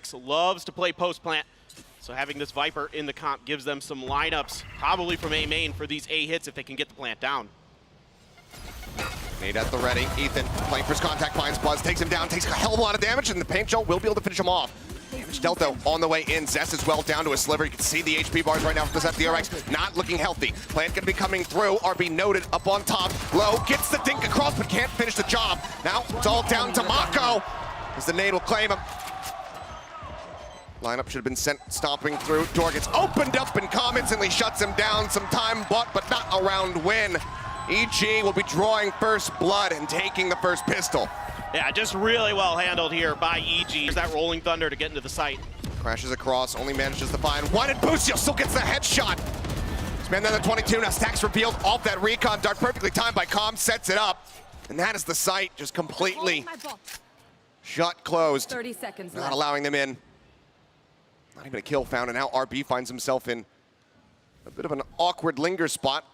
DRX loves to play post plant, so having this Viper in the comp gives them some lineups, probably from A main for these A hits if they can get the plant down. Nade at the ready. Ethan playing first contact, finds Buzz, takes him down, takes a hell of a lot of damage, and the paint shell will be able to finish him off. Damage dealt though on the way in. Zest is well down to a sliver. You can see the HP bars right now from this FDRX. Not looking healthy. Plant gonna be coming through. RB noted up on top. Low gets the dink across, but can't finish the job. Now it's all down to Mako, as the nade will claim him. Lineup should have been sent stomping through. Door gets opened up and Calm instantly shuts him down. Some time bought, but not a round win. EG will be drawing first blood and taking the first pistol. Yeah, just really well handled here by EG. There's that rolling thunder to get into the site. Crashes across, only manages to find one, and Busio still gets the headshot. Spend another 22, now stacks revealed off that recon dart, perfectly timed by Calm, sets it up. And that is the site, just completely shut closed. 30 seconds Not left. allowing them in. Not even a kill found, and now RB finds himself in a bit of an awkward linger spot.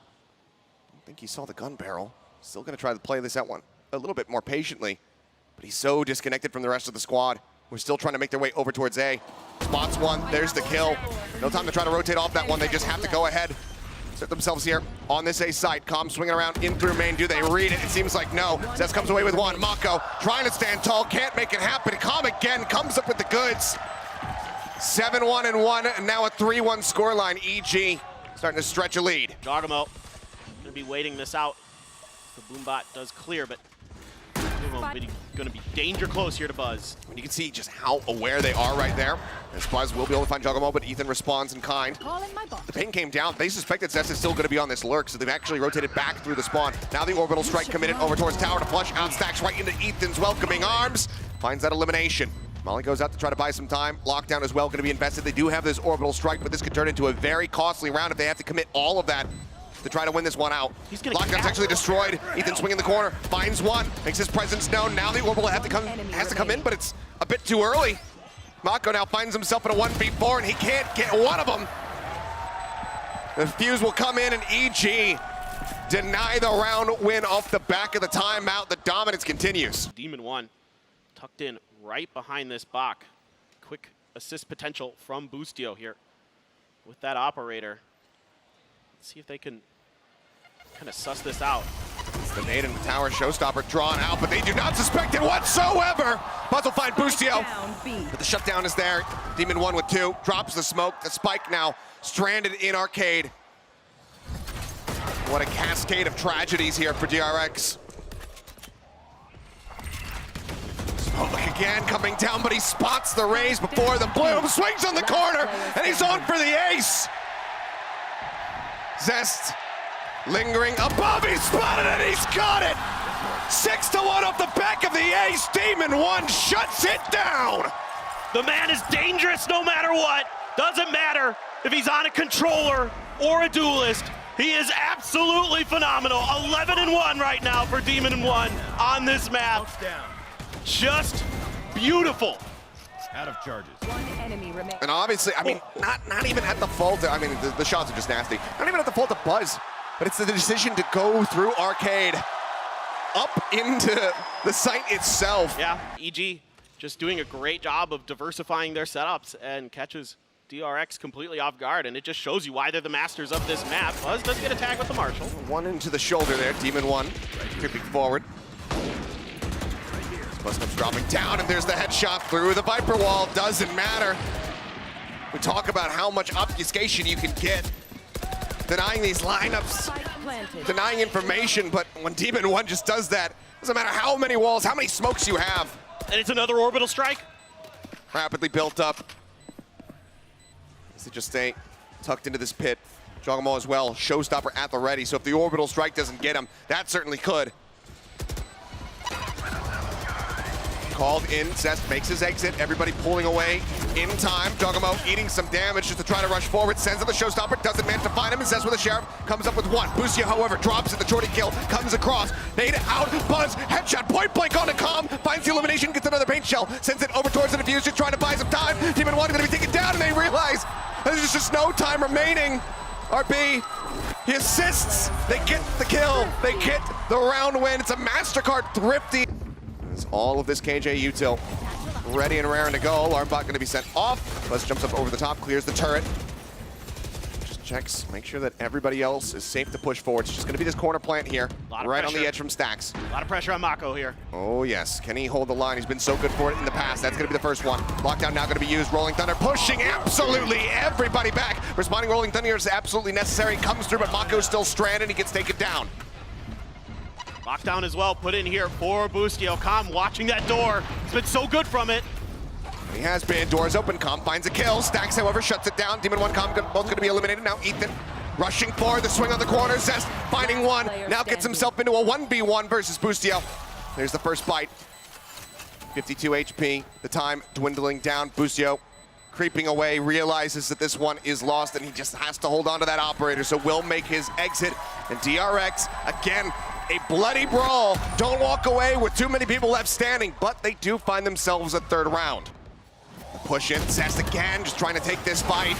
I think he saw the gun barrel. Still gonna try to play this out one a little bit more patiently, but he's so disconnected from the rest of the squad. We're still trying to make their way over towards A. Spots one, there's the kill. No time to try to rotate off that one, they just have to go ahead. Set themselves here on this A site. Calm swinging around in through main. Do they read it? It seems like no. Zest comes away with one. Mako trying to stand tall, can't make it happen. Calm again comes up with the goods. 7-1-1, and now a 3-1 scoreline. EG starting to stretch a lead. Jogamo gonna be waiting this out. The Boombot does clear, but gonna be danger close here to Buzz. I mean, you can see just how aware they are right there. As Buzz will be able to find Jogamo, but Ethan responds in kind. The pain came down. They suspected Zest is still going to be on this lurk, so they've actually rotated back through the spawn. Now the orbital strike committed over towards tower to flush out, stacks right into Ethan's welcoming arms. Finds that elimination. Molly goes out to try to buy some time. Lockdown as well going to be invested. They do have this orbital strike, but this could turn into a very costly round if they have to commit all of that to try to win this one out. Lockdown's actually destroyed. Ethan swinging the corner, finds one, makes his presence known. Now the orbital has to come in, but it's a bit too early. Mako now finds himself in a 1v4, and he can't get one of them. The fuse will come in, and EG deny the round win off the back of the timeout. The dominance continues. Demon 1 tucked in right behind this Bach. Quick assist potential from Boostio here with that operator. Let's see if they can kind of suss this out. It's the nade in the tower showstopper drawn out, but they do not suspect it whatsoever. Buzz will find Boostio, but the shutdown is there. Demon 1 with 2, drops the smoke. The spike now stranded in arcade. What a cascade of tragedies here for DRX. Smoke again coming down, but he spots the raise before the bloom, swings on the corner, and he's on for the ace. Zest lingering above, he's spotted it, he's got it! 6-1 off the back of the ace. Demon 1 shuts it down! The man is dangerous no matter what. Doesn't matter if he's on a controller or a duelist. He is absolutely phenomenal. 11-1 right now for Demon 1 on this map. Just beautiful. Out of charges. One enemy remains. And obviously, I mean, not even at the fault. I mean, the shots are just nasty. Not even at the fault of Buzz, but it's the decision to go through arcade up into the site itself. Yeah, EG just doing a great job of diversifying their setups and catches DRX completely off guard, and it just shows you why they're the masters of this map. Buzz does get a tag with the Marshall. One into the shoulder there, Demon 1, creeping forward. Buzz comes dropping down, and there's the headshot through the Viper wall. Doesn't matter. We talk about how much obfuscation you can get, denying these lineups, denying information, but when Demon 1 just does that, doesn't matter how many walls, how many smokes you have. And it's another orbital strike. Rapidly built up. As they just stay tucked into this pit. Jogamo as well, showstopper at the ready, so if the orbital strike doesn't get him, that certainly could. Called in, Zest makes his exit, everybody pulling away in time. Jogamo eating some damage just to try to rush forward, sends out the showstopper, doesn't manage to find him, and Zest with a sheriff, comes up with one. Boostio, however, drops it, the shorty kill, comes across, nade out, Buzz, headshot, point blank on to Calm, finds the elimination, gets another paint shell, sends it over towards the defuse, just trying to buy some time. Demon 1 gonna be taken down, and they realize there's just no time remaining. RB, he assists, they get the kill, they get the round win. It's a MasterCard thrifty. All of this KJ util ready and raring to go. Alarm bot going to be sent off. Buzz jumps up over the top, clears the turret. Just checks, make sure that everybody else is safe to push forward. It's just going to be this corner plant here, right on the edge from Stacks. A lot of pressure on Mako here. Oh yes, can he hold the line? He's been so good for it in the past. That's going to be the first one. Lockdown now going to be used. Rolling Thunder pushing absolutely everybody back. Responding Rolling Thunder is absolutely necessary. Comes through, but Mako's still stranded. He gets taken down. Lockdown as well, put in here for Boostio. Calm watching that door. He's been so good from it. He has been. Doors open. Calm finds a kill. Stacks, however, shuts it down. Demon 1, Calm both going to be eliminated. Now Ethan rushing forward. The swing on the corner. Zest finding one. Now gets himself into a 1v1 versus Boostio. There's the first bite. 52 HP. The time dwindling down. Boostio creeping away. Realizes that this one is lost and he just has to hold on to that operator. So will make his exit. And DRX, again, a bloody brawl. Don't walk away with too many people left standing, but they do find themselves a third round. Push in, Zest again, just trying to take this fight.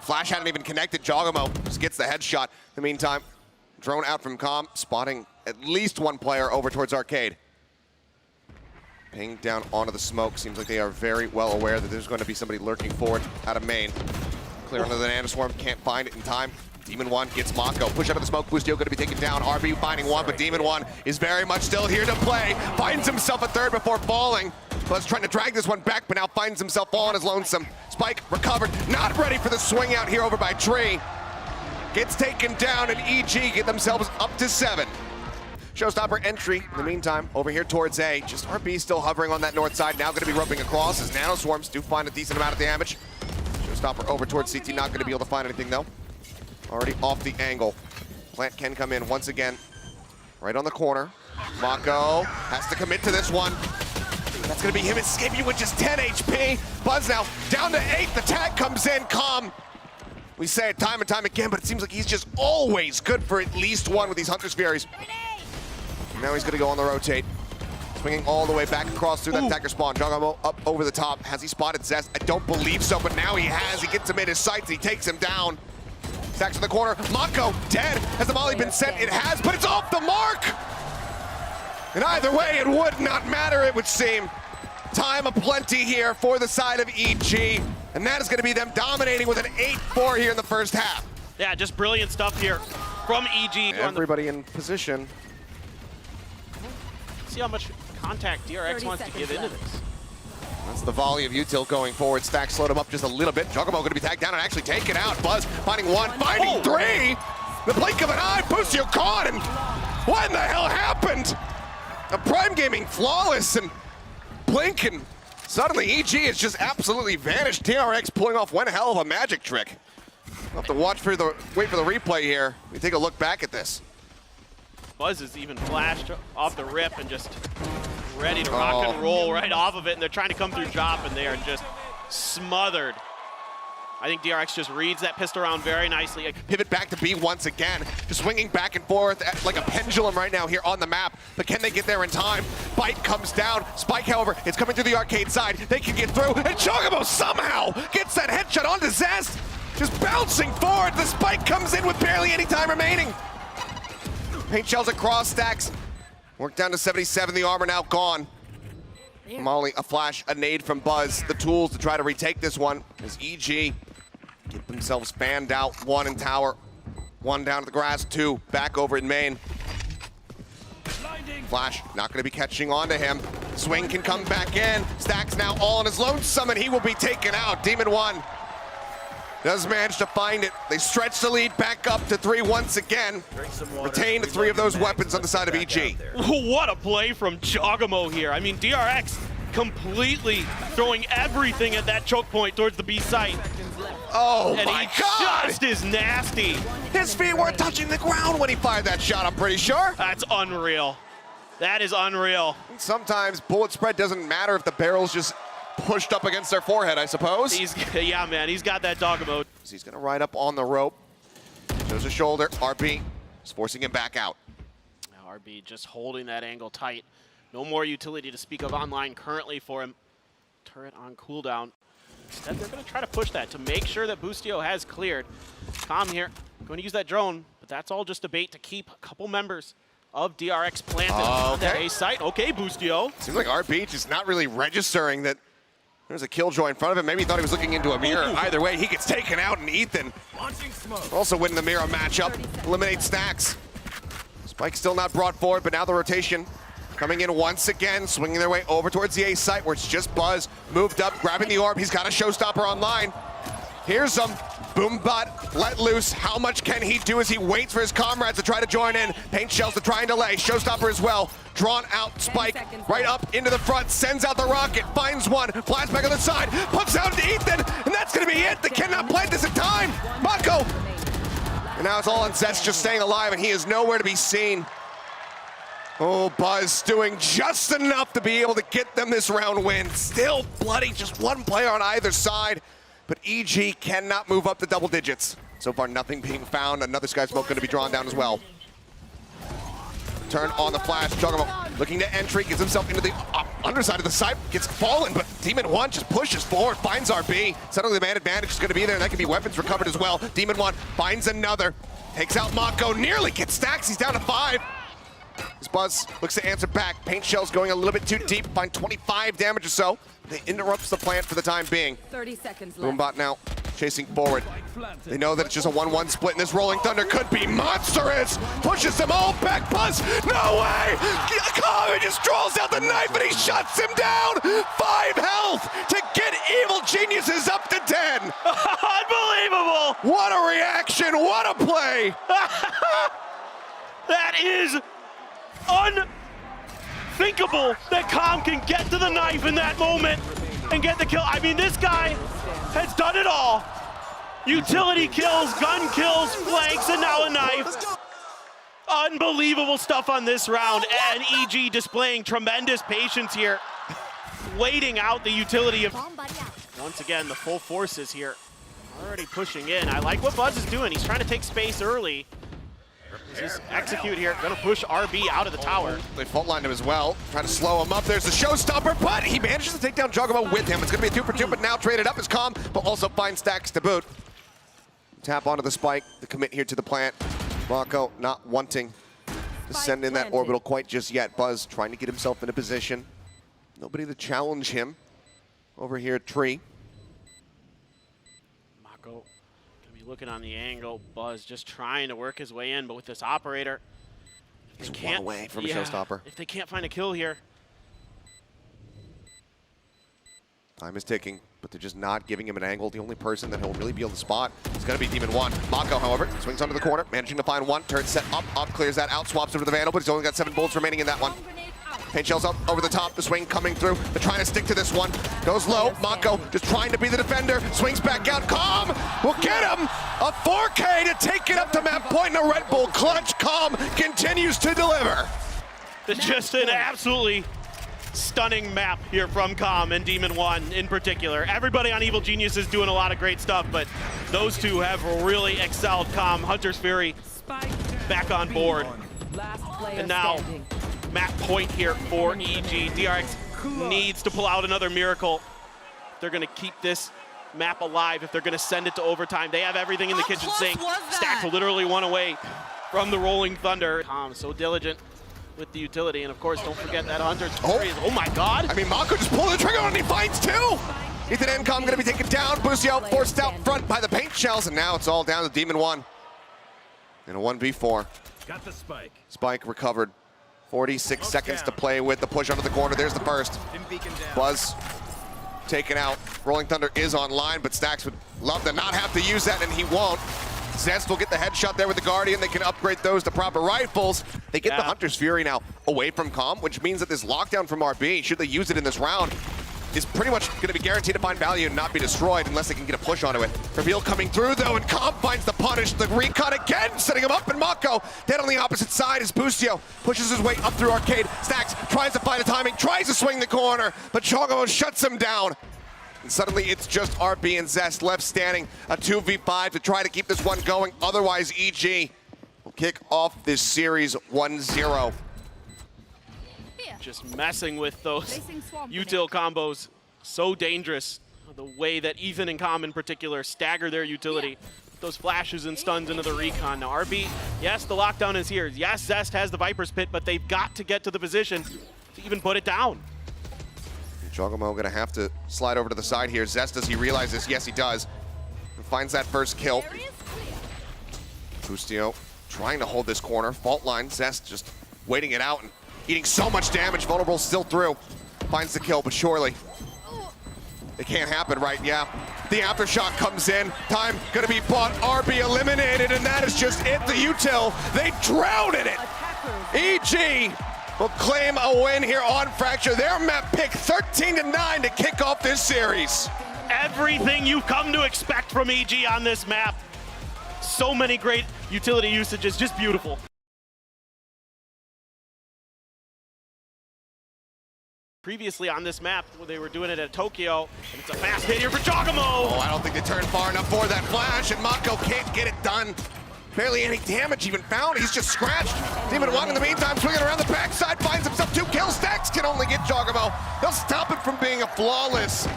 Flash hadn't even connected. Jogamo just gets the headshot. In the meantime, drone out from Calm, spotting at least one player over towards Arcade. Ping down onto the smoke. Seems like they are very well aware that there's going to be somebody lurking forward out of main. Clear under the Nanoswarm, can't find it in time. Demon 1 gets Mako. Push out of the smoke. Boostio going to be taken down. RB finding one, but Demon 1 is very much still here to play. Finds himself a third before falling. Buzz trying to drag this one back, but now finds himself all on his lonesome. Spike recovered. Not ready for the swing out here over by Tree. Gets taken down, and EG get themselves up to 7. Showstopper entry. In the meantime, over here towards A. Just RB still hovering on that north side. Now going to be roping across as Nanoswarms do find a decent amount of damage. Showstopper over towards CT. Not going to be able to find anything, though. Already off the angle. Plant can come in once again. Right on the corner. Mako has to commit to this one. That's going to be him escaping with just 10 HP. Buzz now down to 8. The tag comes in. Calm. We say it time and time again, but it seems like he's just always good for at least one with these Hunter's Furies. Now he's going to go on the rotate. Swinging all the way back across through that attacker spawn. Jogamo up over the top. Has he spotted Zest? I don't believe so, but now he has. He gets him in his sights. He takes him down. Stacks in the corner. Mako dead. Has the molly been sent? It has, but it's off the mark! And either way, it would not matter, it would seem. Time aplenty here for the side of EG. And that is going to be them dominating with an 8-4 here in the first half. Yeah, just brilliant stuff here from EG. Everybody in position. See how much contact DRX wants to give into this. That's the volley of util going forward. Stack slowed him up just a little bit. Jogamo going to be tagged down and actually taken out. Buzz finding one, finding three. The blink of an eye, Boostio caught, and what in the hell happened? A Prime Gaming flawless and blink, and suddenly EG has just absolutely vanished. DRX pulling off one hell of a magic trick. We'll have to wait for the replay here. We take a look back at this. Buzz is even flashed off the rip and just ready to rock and roll right off of it, and they're trying to come through Jop, and they are just smothered. I think DRX just reads that pistol round very nicely. Pivot back to B once again, just swinging back and forth like a pendulum right now here on the map, but can they get there in time? Bite comes down. Spike, however, is coming through the arcade side. They can get through, and Jogamo somehow gets that headshot onto Zest. Just bouncing forward, the Spike comes in with barely any time remaining. Paint shells across Stacks. Work down to 77, the armor now gone. Molly, a flash, a nade from Buzz. The tools to try to retake this one as EG get themselves fanned out. One in tower, one down to the grass, two back over in main. Flash not going to be catching on to him. Swing can come back in. Stacks now all on his lonesome, and he will be taken out. Demon 1 does manage to find it. They stretch the lead back up to 3 once again. Retain 3 of those weapons on the side of EG. What a play from Jogamo here. I mean, DRX completely throwing everything at that choke point towards the B site. Oh and my he God! just is nasty. His feet weren't touching the ground when he fired that shot, I'm pretty sure. That's unreal. That is unreal. Sometimes bullet spread doesn't matter if the barrel's just pushed up against their forehead, I suppose. Yeah, man, he's got that dog mode. He's gonna ride up on the rope. Shows a shoulder. RB is forcing him back out. RB just holding that angle tight. No more utility to speak of online currently for him. Turret on cooldown. Instead, they're gonna try to push that to make sure that Boostio has cleared. Calm here, going to use that drone, but that's all just a bait to keep a couple members of DRX planted on the A site. Okay, Boostio. Seems like RB just not really registering that there's a killjoy in front of him. Maybe he thought he was looking into a mirror. Either way, he gets taken out, and Ethan also winning the mirror matchup. Eliminates Stacks. Spike still not brought forward, but now the rotation coming in once again, swinging their way over towards the A site where it's just Buzz moved up, grabbing the orb. He's got a showstopper online. Here's him. Boombot let loose. How much can he do as he waits for his comrades to try to join in? Paint shells to try and delay. Showstopper as well. Drawn out Spike right up into the front. Sends out the rocket. Finds one. Flies back on the side. Puts out to Ethan. And that's going to be it. They cannot plant this in time. Mako. And now it's all on Zets just staying alive, and he is nowhere to be seen. Oh, Buzz doing just enough to be able to get them this round win. Still bloody. Just one player on either side. But EG cannot move up the double digits. So far, nothing being found. Another Sky Smoke going to be drawn down as well. Turn on the flash. Juggernaut looking to entry, gets himself into the underside of the site, gets fallen, but Demon 1 just pushes forward, finds RB. Suddenly the man advantage is going to be there, and that can be weapons recovered as well. Demon 1 finds another, takes out Mako, nearly gets Stacks. He's down to 5. As Buzz looks to answer back. Paint shells going a little bit too deep, find 25 damage or so. They interrupts the plant for the time being. 30 seconds left. Boombot now chasing forward. They know that it's just a 1-1 split, and this Rolling Thunder could be monstrous. Pushes them all back. Buzz, no way! Kami just draws out the knife and he shuts him down. 5 health to get Evil Geniuses up to 10. Unbelievable! What a reaction! What a play! That is unthinkable that Calm can get to the knife in that moment and get the kill. I mean, this guy has done it all. Utility kills, gun kills, flanks, and now a knife. Unbelievable stuff on this round, and EG displaying tremendous patience here, waiting out the utility of... Once again, the full forces here already pushing in. I like what Buzz is doing. He's trying to take space early. Just execute here, gonna push RB out of the tower. They fault lined him as well, trying to slow him up. There's the showstopper, but he manages to take down Juggernaut with him. It's gonna be a 2 for 2, but now traded up is Calm, but also finds Stacks to boot. Tap onto the spike, the commit here to the plant. Mako not wanting to send in that orbital quite just yet. Buzz trying to get himself in a position. Nobody to challenge him over here at Tree. Mako gonna be looking on the angle. Buzz just trying to work his way in, but with this operator, He's one away from a showstopper. If they can't find a kill here. Time is ticking, but they're just not giving him an angle. The only person that he'll really be able to spot is going to be Demon 1. Mako, however, swings onto the corner, managing to find one. Turn set up, clears that out, swaps over to the Vandal, but he's only got 7 bullets remaining in that one. Paint shells up over the top, the swing coming through. They're trying to stick to this one. Goes low, Mako just trying to be the defender. Swings back out, Calm will get him. A 4K to take it up to map point and a Red Bull clutch. Calm continues to deliver. Just an absolutely stunning map here from Calm and Demon 1 in particular. Everybody on Evil Genius is doing a lot of great stuff, but those two have really excelled. Calm, Hunter's Fury back on board. And now map point here for EG. DRX needs to pull out another miracle. They're gonna keep this map alive if they're gonna send it to overtime. They have everything in the kitchen sink. Stacks literally 1 away from the Rolling Thunder. Calm, so diligent with the utility, and of course, don't forget that Hunter's Fury. Oh my God! I mean, Mako just pulled the trigger and he finds 2! Ethan and Calm gonna be taken down. Boostio forced out front by the paint shells, and now it's all down to Demon 1. In a 1v4. Got the spike. Spike recovered. 46 seconds to play with. The push onto the corner. There's the first. Buzz taken out. Rolling Thunder is online, but Stacks would love to not have to use that, and he won't. Zest will get the headshot there with the Guardian. They can upgrade those to proper rifles. They get the Hunter's Fury now away from Calm, which means that this lockdown from RB, should they use it in this round, is pretty much going to be guaranteed to find value and not be destroyed unless they can get a push onto it. Reveal coming through though, and Calm finds the punish. The recon again, setting him up, and Mako dead on the opposite side as Boostio pushes his way up through Arcade. Stacks tries to find the timing, tries to swing the corner, but Chogo shuts him down. And suddenly it's just RB and Zest left standing, a 2v5 to try to keep this one going. Otherwise, EG will kick off this series 1-0. Just messing with those util combos. So dangerous. The way that Ethan and Calm in particular stagger their utility. those flashes and stuns into the recon. Now RB, yes, the lockdown is here. Yes, Zest has the Viper's Pit, but they've got to get to the position to even put it down. Jogomo gonna have to slide over to the side here. Zest, does he realize this? Yes, he does. And finds that first kill. Bustio trying to hold this corner. Fault line, Zest just waiting it out and eating so much damage. Vulnerable still through. Finds the kill, but surely it can't happen, right? Yeah. The aftershock comes in. Time gonna be bought. RB eliminated, and that is just it. The util, they drown in it. EG will claim a win here on Fracture. Their map pick 13-9 to kick off this series. Everything you've come to expect from EG on this map. So many great utility usages, just beautiful. Previously on this map, they were doing it at Tokyo, and it's a fast hit here for Jogomo. Oh, I don't think they turned far enough for that flash, and Mako can't get it done. Barely any damage even found. He's just scratched. Demon One in the meantime, swinging around the backside, finds himself 2 kills. Stacks can only get Jogomo. They'll stop it from being a flawless,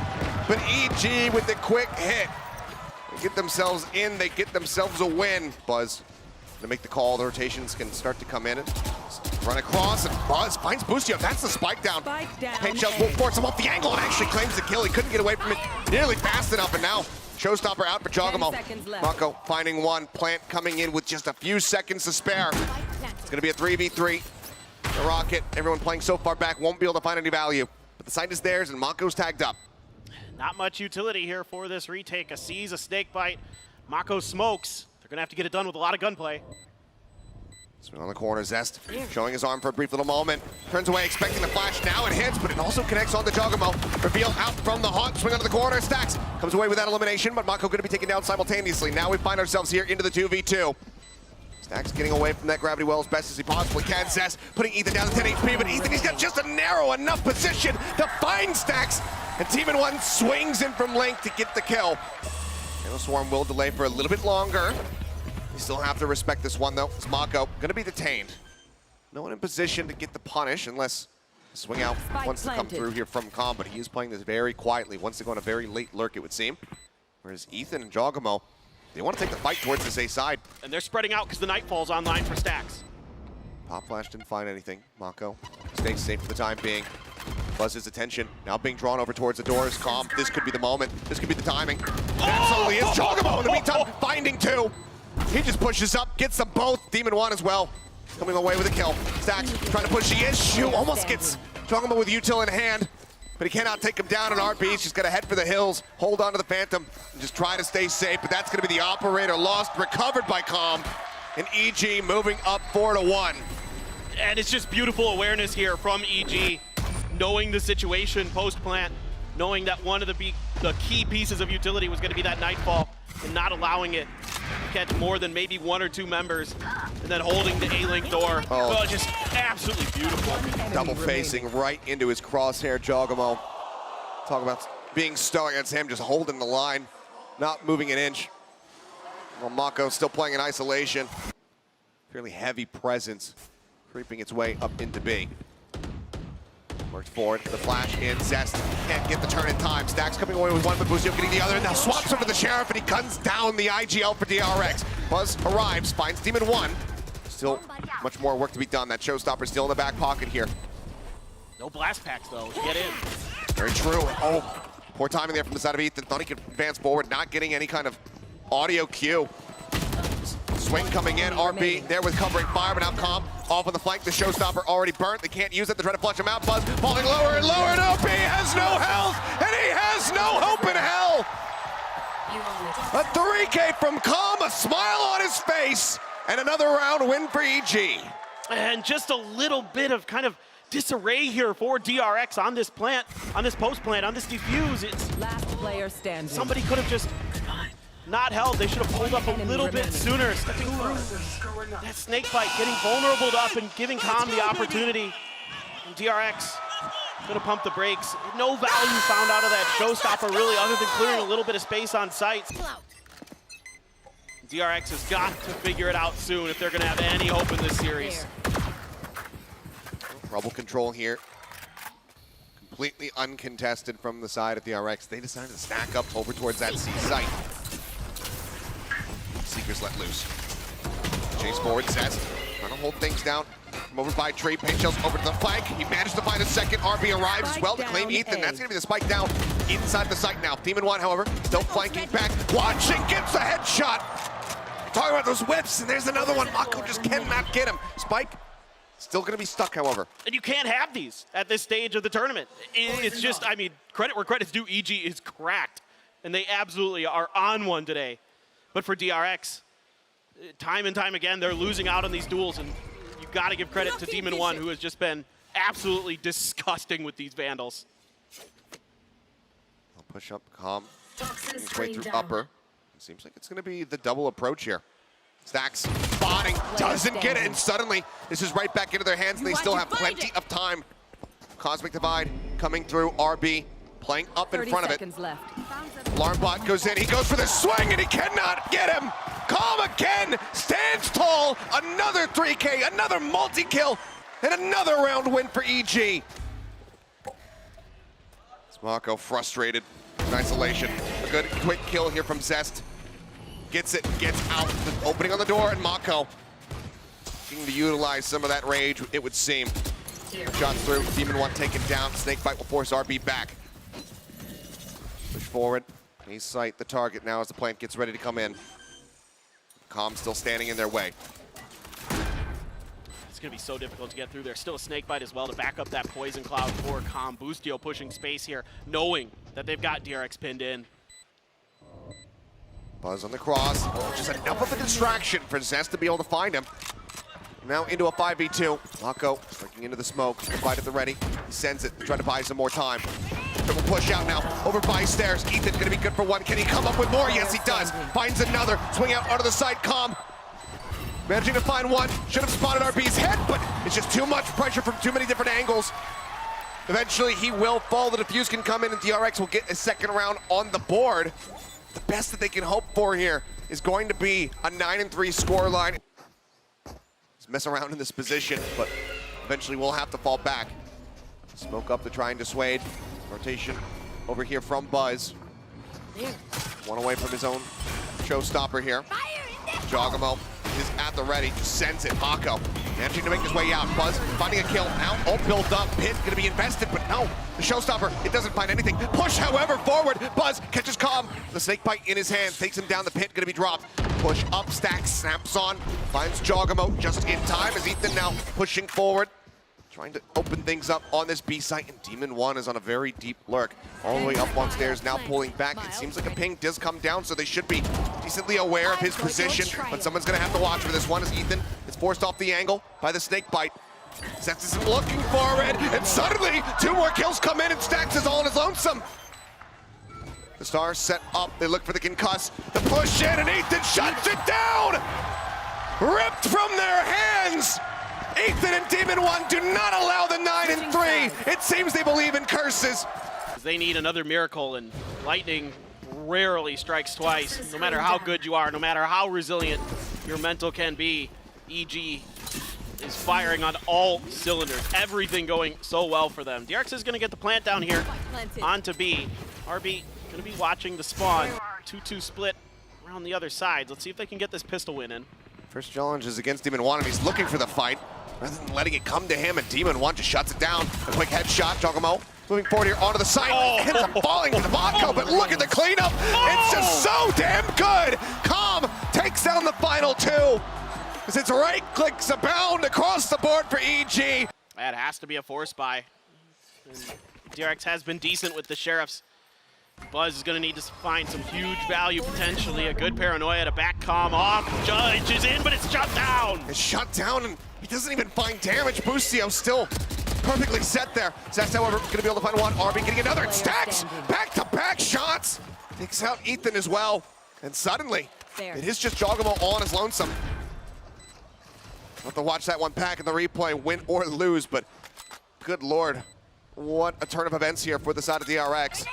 but EG with the quick hit. They get themselves in, they get themselves a win. Buzz to make the call, the rotations can start to come in and run across, and Buzz finds Bustio. That's the spike down. Paint shells will force him off the angle and actually claims the kill. He couldn't get away from it nearly fast enough, and now showstopper out for Jogomo. Mako finding one, Plant coming in with just a few seconds to spare. It's gonna be a 3v3. The Rocket, everyone playing so far back, won't be able to find any value, but the site is theirs and Mako's tagged up. Not much utility here for this retake. A seize, a snake bite. Mako smokes. They're gonna have to get it done with a lot of gunplay. Swing on the corner, Zest showing his arm for a brief little moment. Turns away, expecting the flash. Now it hits, but it also connects on the Jogomo. Reveal out from the haunt, swing onto the corner. Stacks comes away with that elimination, but Mako going to be taken down simultaneously. Now we find ourselves here into the 2v2. Stacks getting away from that gravity well as best as he possibly can. Zest putting Ethan down to 10 HP, but Ethan, he's got just a narrow enough position to find Stacks. And Demon One swings in from Link to get the kill. Halo Swarm will delay for a little bit longer. You still have to respect this one, though. It's Mako going to be detained. No one in position to get the punish unless swing out wants to come through here from Calm, but he is playing this very quietly. Wants to go on a very late lurk, it would seem. Whereas Ethan and Jogomo, they want to take the fight towards this A side. And they're spreading out because the Nightfall's online for Stacks. Pop Flash didn't find anything. Mako stays safe for the time being. Buzz's attention now being drawn over towards the doors. Calm, this could be the moment. This could be the timing. Absolutely is Jogomo in the meantime, finding 2. He just pushes up, gets them both. Demon One as well, coming away with a kill. Stacks trying to push the issue, almost gets Jogomo with util in hand, but he cannot take him down. And RB's just got to head for the hills, hold on to the Phantom, and just try to stay safe. But that's going to be the operator lost, recovered by Calm, and EG moving up 4-1. And it's just beautiful awareness here from EG, knowing the situation post-plant, knowing that one of the key pieces of utility was going to be that Nightfall, and not allowing it to catch more than maybe 1 or 2 members, and then holding the A-Link door. Oh, just absolutely beautiful. Double facing right into his crosshair, Jogomo. Talk about being stuck against him, just holding the line, not moving an inch. Well, Mako still playing in isolation. Fairly heavy presence, creeping its way up into B. Worked forward, the flash in, Zest can't get the turn in time. Stacks coming away with one, but Bustio getting the other, and now swaps over the Sheriff, and he guns down the IGL for DRX. Buzz arrives, finds Demon One. Still much more work to be done. That showstopper still in the back pocket here. No blast packs, though, to get in. Very true. Oh, poor timing there from the side of Ethan. Thought he could advance forward, not getting any kind of audio cue. Swing coming in, RB there with covering fire, but now Calm off on the flank. The showstopper already burnt. They can't use it. They're trying to flush him out. Buzz falling lower and lower, and RB has no health, and he has no hope in hell. A 3K from Calm, a smile on his face, and another round win for EG. And just a little bit of kind of disarray here for DRX on this plant, on this post plant, on this defuse. It's last player standing. Somebody could have just not held. They should have pulled up a little bit sooner, stepping through that snake bite, getting vulnerable up and giving Calm the opportunity. And DRX gonna pump the brakes. No value found out of that showstopper really, other than clearing a little bit of space on site. DRX has got to figure it out soon if they're gonna have any hope in this series. Rubble control here. Completely uncontested from the side of DRX. They decided to stack up over towards that C site. is let loose. Chase forward, Zest trying to hold things down. From over by Trey, paint shells over to the flank. He managed to find a second. RB arrives as well to claim Ethan. That's going to be the spike down inside the site now. Demon 1, however, still flanking back. Watching, gets the headshot. Talking about those whips, and there's another one. Mako just cannot get him. Spike still going to be stuck, however. And you can't have these at this stage of the tournament. It's just, I mean, credit where credit's due. EG is cracked, and they absolutely are on one today. But for DRX, time and time again, they're losing out on these duels, and you got to give credit to Demon 1, who has just been absolutely disgusting with these Vandals. I'll push up, Calm, his way through upper. It seems like it's going to be the double approach here. Stacks spotting, doesn't get it, and suddenly this is right back into their hands, and they still have plenty of time. Cosmic Divide coming through, RB playing up in front of it. Alarm bot goes in, he goes for the swing, and he cannot get him. Calm again, stands tall, another 3K, another multi-kill, and another round win for EG. Mako frustrated in isolation. A good quick kill here from Zest. Gets it, gets out, the opening on the door, and Mako looking to utilize some of that rage, it would seem. Shot through, Demon 1 taken down, Snakebite will force RB back. Push forward, they sight the target now as the plant gets ready to come in. Calm still standing in their way. It's going to be so difficult to get through there. Still a Snakebite as well to back up that Poison Cloud for Calm. Boostio pushing space here, knowing that they've got DRX pinned in. Buzz on the cross, just enough of a distraction for Zest to be able to find him. Now into a 5v2. Mako breaking into the smoke, right at the ready. He sends it, trying to buy some more time. Triple push out now, over by stairs. Ethan gonna be good for one. Can he come up with more? Yes, he does. Finds another, swing out onto the side, Calm. Managing to find one, should have spotted RB's head, but it's just too much pressure from too many different angles. Eventually he will fall, the defuse can come in, and DRX will get a second round on the board. The best that they can hope for here is going to be a 9-3 scoreline. He's messing around in this position, but eventually we'll have to fall back. Smoke up to try and dissuade. Rotation over here from Buzz. One away from his own showstopper here. Jogamo is at the ready, just sends it. Mako managing to make his way out. Buzz finding a kill now, all built up. Pit gonna be invested, but no, the showstopper, it doesn't find anything. Push, however, forward. Buzz catches Calm. The Snakebite in his hand, takes him down. The Pit gonna be dropped. Push up, Stack snaps on, finds Jogamo just in time as Ethan now pushing forward. Trying to open things up on this B site, and Demon 1 is on a very deep lurk. All the way up on stairs, now pulling back. It seems like a ping does come down, so they should be decently aware of his position, but someone's gonna have to watch for this one as Ethan is forced off the angle by the Snakebite. Stacks isn't looking for it, and suddenly 2 more kills come in, and Stacks is all on his lonesome. The Stars set up, they look for the concuss, the push in, and Ethan shuts it down! Ripped from their hands! Ethan and Demon 1 do not allow the 9-3. It seems they believe in curses. They need another miracle, and lightning rarely strikes twice. No matter how good you are, no matter how resilient your mental can be, EG is firing on all cylinders. Everything going so well for them. DRX is going to get the plant down here onto B. RB going to be watching the spawn. 2-2 split around the other side. Let's see if they can get this pistol win in. First challenge is against Demon 1, and he's looking for the fight rather than letting it come to him, and Demon 1 just shuts it down. A quick headshot, Jogamo moving forward here onto the side. Ends up falling to the Mako, but look at the cleanup. It's just so damn good. Calm takes down the final 2. As it's right clicks abound across the board for EG. That has to be a force buy. And DRX has been decent with the Sheriffs. Buzz is going to need to find some huge value potentially. A good paranoia to back Calm off. Judge is in, but it's shut down. It's shut down, and he doesn't even find damage. Boostio still perfectly set there. Zest, however, going to be able to find one. RB getting another. Stacks back-to-back shots. Takes out Ethan as well. And suddenly, it is just Jogamo all on his lonesome. We'll have to watch that one back in the replay, win or lose, but good Lord, what a turn of events here for the side of DRX.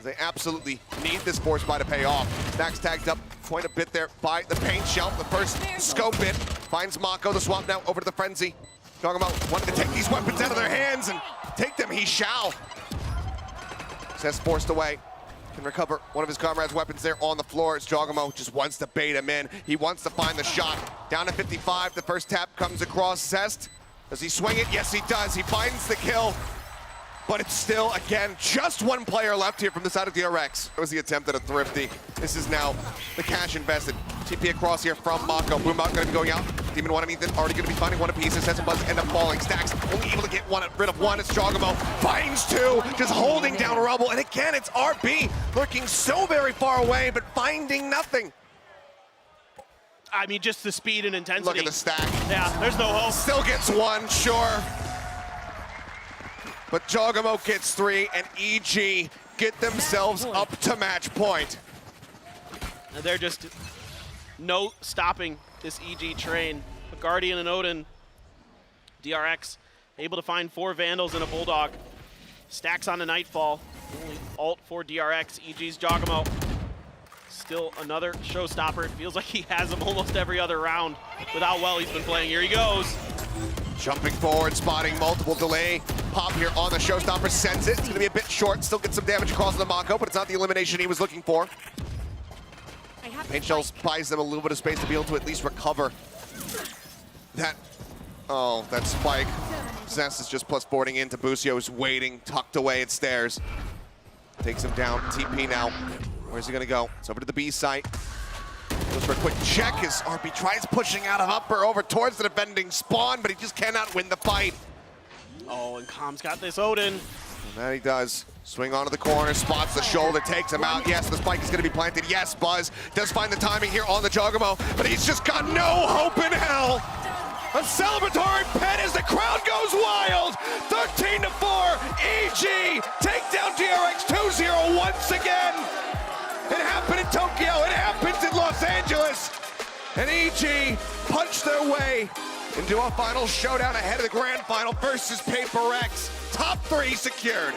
They absolutely need this force buy to pay off. Stacks tagged up quite a bit there by the paint shell. The first scope hit finds Mako. The swap now over to the Frenzy. Talking about wanting to take these weapons out of their hands and take them, he shall. Says forced away. Can recover one of his comrades' weapons there on the floor. As Jogamo just wants to bait him in. He wants to find the shot. Down to 55, the first tap comes across Zest. Does he swing it? Yes, he does. He finds the kill. But it's still, again, just one player left here from the side of DRX. It was the attempt at a thrifty. This is now the cash invested. TP across here from Mako. Boombot going to be going out. Demon 1 and Ethan already going to be finding one apiece. Sets and Buzz end up falling. Stacks only able to get rid of one. It's Jogamo. Finds two. Just holding down Rubble. And again, it's RB lurking so very far away, but finding nothing. I mean, just the speed and intensity. Look at the stack. Yeah, there's no hope. Still gets one, sure. But Jogamo gets three, and EG get themselves up to match point. And they're just no stopping this EG train. A Guardian and Odin. DRX able to find 4 Vandals and a Bulldog. Stacks on the Nightfall. Only ult for DRX. EG's Jogamo. Still another showstopper. It feels like he has him almost every other round with how well he's been playing. Here he goes. Jumping forward, spotting multiple delay. Pop here on the showstopper, sends it. It's gonna be a bit short, still gets some damage across the Mako, but it's not the elimination he was looking for. Paint Shells buys them a little bit of space to be able to at least recover that. Oh, that spike. Zest is just plus boarding into Busio, is waiting, tucked away at stairs. Takes him down, TP now. Where's he gonna go? It's over to the B site. Goes for a quick check as RB tries pushing out of upper over towards the defending spawn, but he just cannot win the fight. Oh, and Com's got this Odin. And that he does. Swing onto the corner, spots the shoulder, takes him out. Yes, the spike is going to be planted. Yes, Buzz does find the timing here on the Jogamo, but he's just got no hope in hell. A celebratory pet as the crowd goes wild. 13-4, EG take down DRX 2-0 once again. It happened in Tokyo, it happens in Los Angeles. And EG punched their way into a final showdown ahead of the grand final versus Paper X. Top 3 secured.